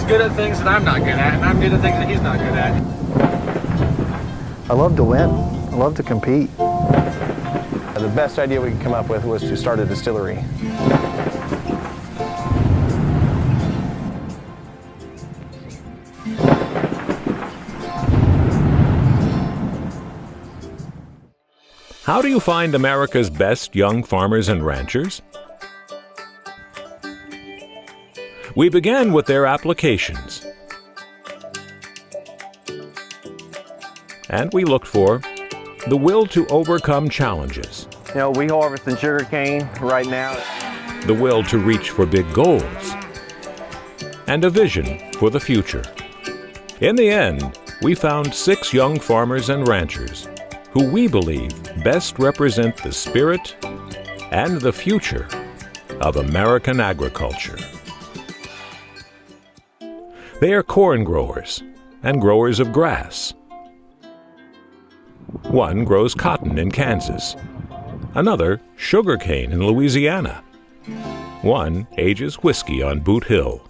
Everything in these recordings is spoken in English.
good at things that I'm not good at, and I'm good at things that he's not good at. I love to win. I love to compete. The best idea we could come up with was to start a distillery. How do you find America's best young farmers and ranchers? We began with their applications. And we looked for the will to overcome challenges, You know, we harvesting sugar cane right now. the will to reach for big goals, and a vision for the future. In the end, we found 6 young farmers and ranchers who we believe best represent the spirit and the future of American agriculture. They are corn growers and growers of grass. One grows cotton in Kansas, another sugarcane in Louisiana. One ages whiskey on Boot Hill.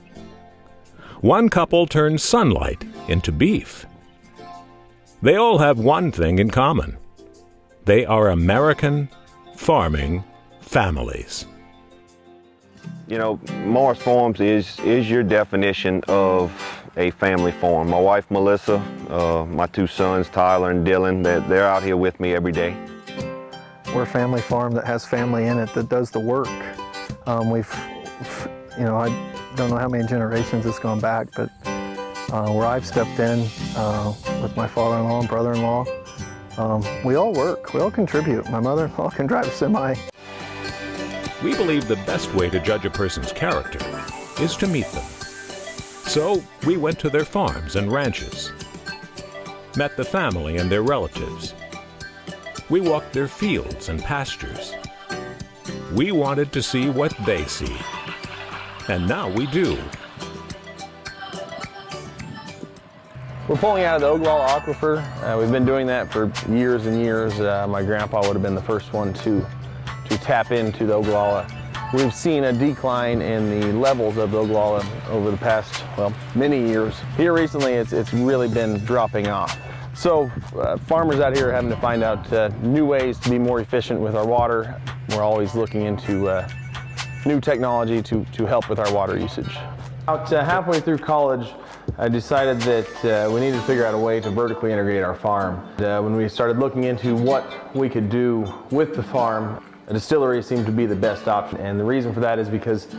One couple turns sunlight into beef. They all have one thing in common. They are American farming families. You know, Morris Farms is your definition of a family farm. My wife, Melissa, my 2 sons, Tyler and Dylan, they're out here with me every day. We're a family farm that has family in it that does the work. You know, I don't know how many generations it's gone back, but where I've stepped in with my father-in-law and brother-in-law, we all work, we all contribute. My mother-in-law can drive a semi. We believe the best way to judge a person's character is to meet them. So we went to their farms and ranches, met the family and their relatives. We walked their fields and pastures. We wanted to see what they see. And now we do. We're pulling out of the Ogallala Aquifer. We've been doing that for years and years. My grandpa would have been the first one to tap into the Ogallala. We've seen a decline in the levels of the Ogallala over the past, well, many years. Here recently, it's really been dropping off. So farmers out here are having to find out new ways to be more efficient with our water. We're always looking into new technology to help with our water usage. About halfway through college, I decided that we needed to figure out a way to vertically integrate our farm. When we started looking into what we could do with the farm, a distillery seemed to be the best option. And the reason for that is because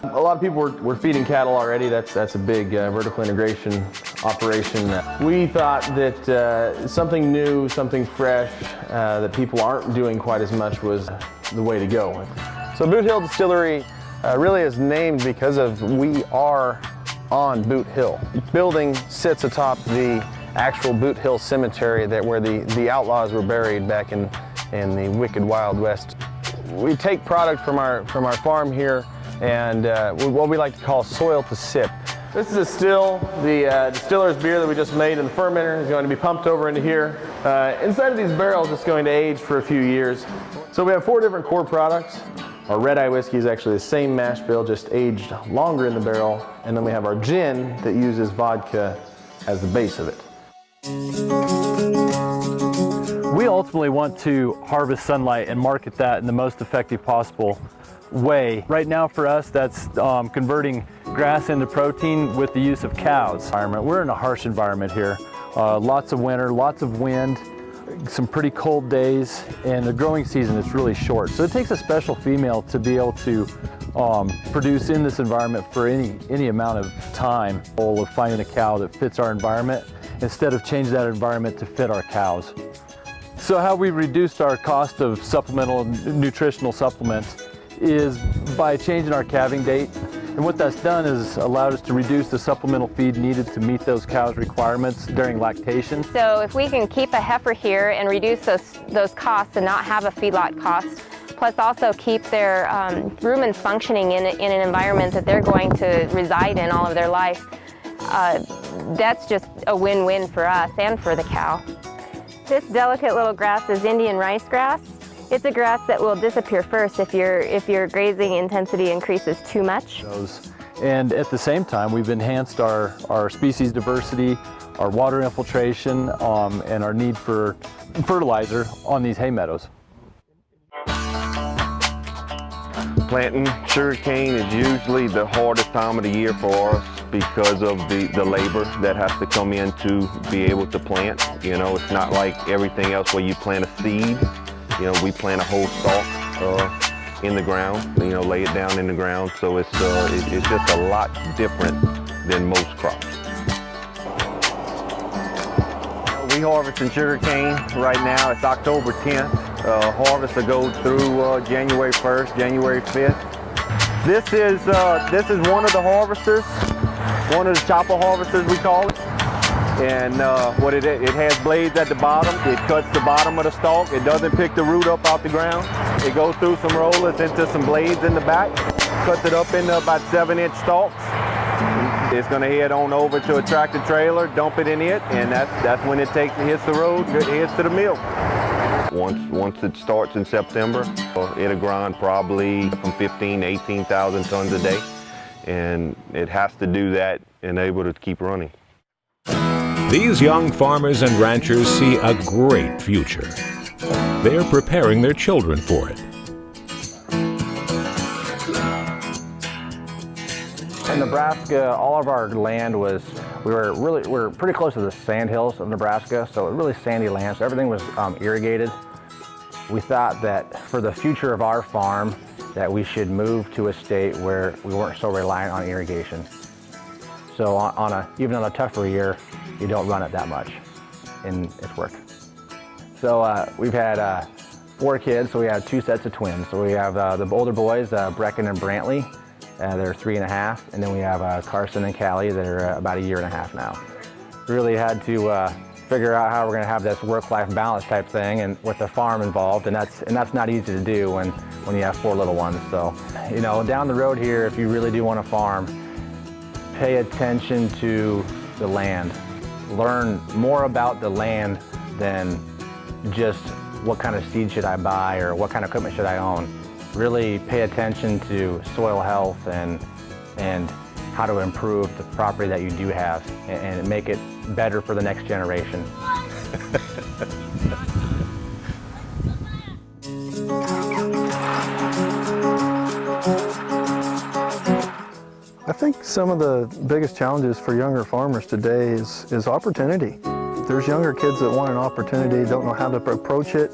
a lot of people were feeding cattle already. That's a big vertical integration operation. We thought that something new, something fresh, that people aren't doing quite as much was the way to go. So Boot Hill Distillery really is named because of we are on Boot Hill. The building sits atop the actual Boot Hill Cemetery where the outlaws were buried back in the wicked Wild West. We take product from our farm here and what we like to call soil to sip. This is a still. The distiller's beer that we just made in the fermenter is going to be pumped over into here. Inside of these barrels, it's going to age for a few years. So we have 4 different core products. Our red eye whiskey is actually the same mash bill, just aged longer in the barrel. And then we have our gin that uses vodka as the base of it. We ultimately want to harvest sunlight and market that in the most effective possible way. Right now for us, that's converting grass into protein with the use of cows. We're in a harsh environment here. Lots of winter, lots of wind, some pretty cold days, and the growing season is really short. So it takes a special female to be able to produce in this environment for any amount of time. The goal of finding a cow that fits our environment instead of change that environment to fit our cows. So how we reduced our cost of supplemental nutritional supplements is by changing our calving date. And what that's done is allowed us to reduce the supplemental feed needed to meet those cows' requirements during lactation. So if we can keep a heifer here and reduce those costs and not have a feedlot cost, plus also keep their rumens functioning in an environment that they're going to reside in all of their life, that's just a win-win for us and for the cow. This delicate little grass is Indian rice grass. It's a grass that will disappear first if your grazing intensity increases too much. Those And at the same time, we've enhanced our species diversity, our water infiltration, and our need for fertilizer on these hay meadows. Planting sugarcane is usually the hardest time of the year for us because of the labor that has to come in to be able to plant. You know, it's not like everything else where you plant a seed. You know, we plant a whole stalk in the ground, you know, lay it down in the ground. So it's just a lot different than most crops. We harvesting sugarcane right now. It's October 10th. Harvest will go through January 1st, January 5th. This is one of the harvesters, one of the chopper harvesters we call it. And it has blades at the bottom. It cuts the bottom of the stalk. It doesn't pick the root up off the ground. It goes through some rollers into some blades in the back, cuts it up into about 7-inch stalks. It's going to head on over to a tractor trailer, dump it in it, and that's when it hits the road, it heads to the mill. Once it starts in September, it'll grind probably from 15,000 to 18,000 tons a day, and it has to do that and able to keep running. These young farmers and ranchers see a great future. They are preparing their children for it. In Nebraska, all of our land was, we were pretty close to the sand hills of Nebraska, so really sandy land, so everything was irrigated. We thought that for the future of our farm, that we should move to a state where we weren't so reliant on irrigation. So even on a tougher year, you don't run it that much, and it's work. So we've had 4 kids, so we have 2 sets of twins. So we have the older boys, Brecken and Brantley. They're 3.5, and then we have Carson and Callie that are about 1.5 years now. Really had to figure out how we're going to have this work-life balance type thing, and with the farm involved, and that's not easy to do when you have 4 little ones. So, you know, down the road here, if you really do want to farm, pay attention to the land. Learn more about the land than just what kind of seed should I buy or what kind of equipment should I own. Really pay attention to soil health and how to improve the property that you do have and make it better for the next generation. I think some of the biggest challenges for younger farmers today is opportunity. There's younger kids that want an opportunity, don't know how to approach it,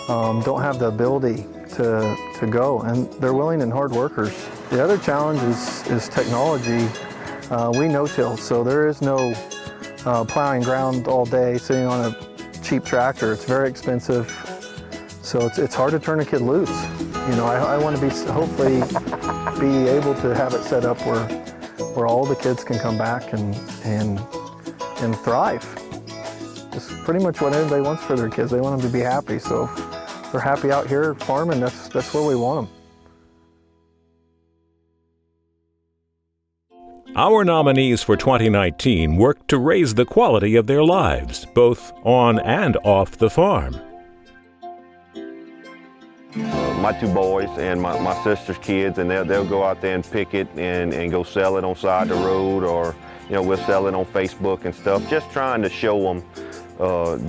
don't have the ability to go, and they're willing and hard workers. The other challenge is technology. We no-till, so there is no plowing ground all day, sitting on a cheap tractor. It's very expensive, so it's hard to turn a kid loose. You know, I want to hopefully be able to have it set up where all the kids can come back and thrive. It's pretty much what everybody wants for their kids. They want them to be happy, so if they're happy out here farming, that's where we want them. Our nominees for 2019 worked to raise the quality of their lives, both on and off the farm. My 2 boys and my sister's kids, and they'll go out there and pick it and go sell it on side the road, or you know, we'll sell it on Facebook and stuff. Just trying to show them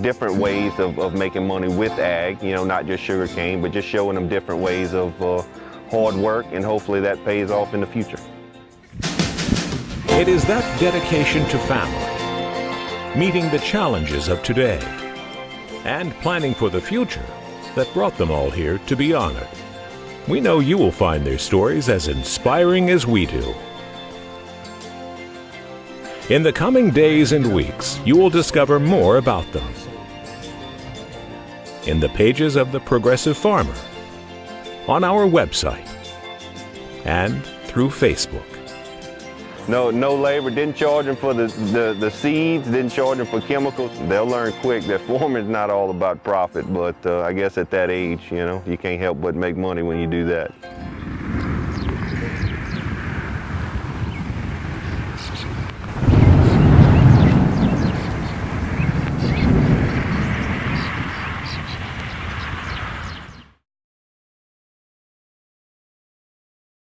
different ways of making money with ag, you know, not just sugarcane, but just showing them different ways of hard work, and hopefully that pays off in the future. It is that dedication to family, meeting the challenges of today, and planning for the future that brought them all here to be honored. We know you will find their stories as inspiring as we do. In the coming days and weeks, you will discover more about them in the pages of The Progressive Farmer, on our website, and through Facebook. No labor, didn't charge them for the seeds, didn't charge them for chemicals. They'll learn quick that farming's not all about profit, but I guess at that age, you know, you can't help but make money when you do that.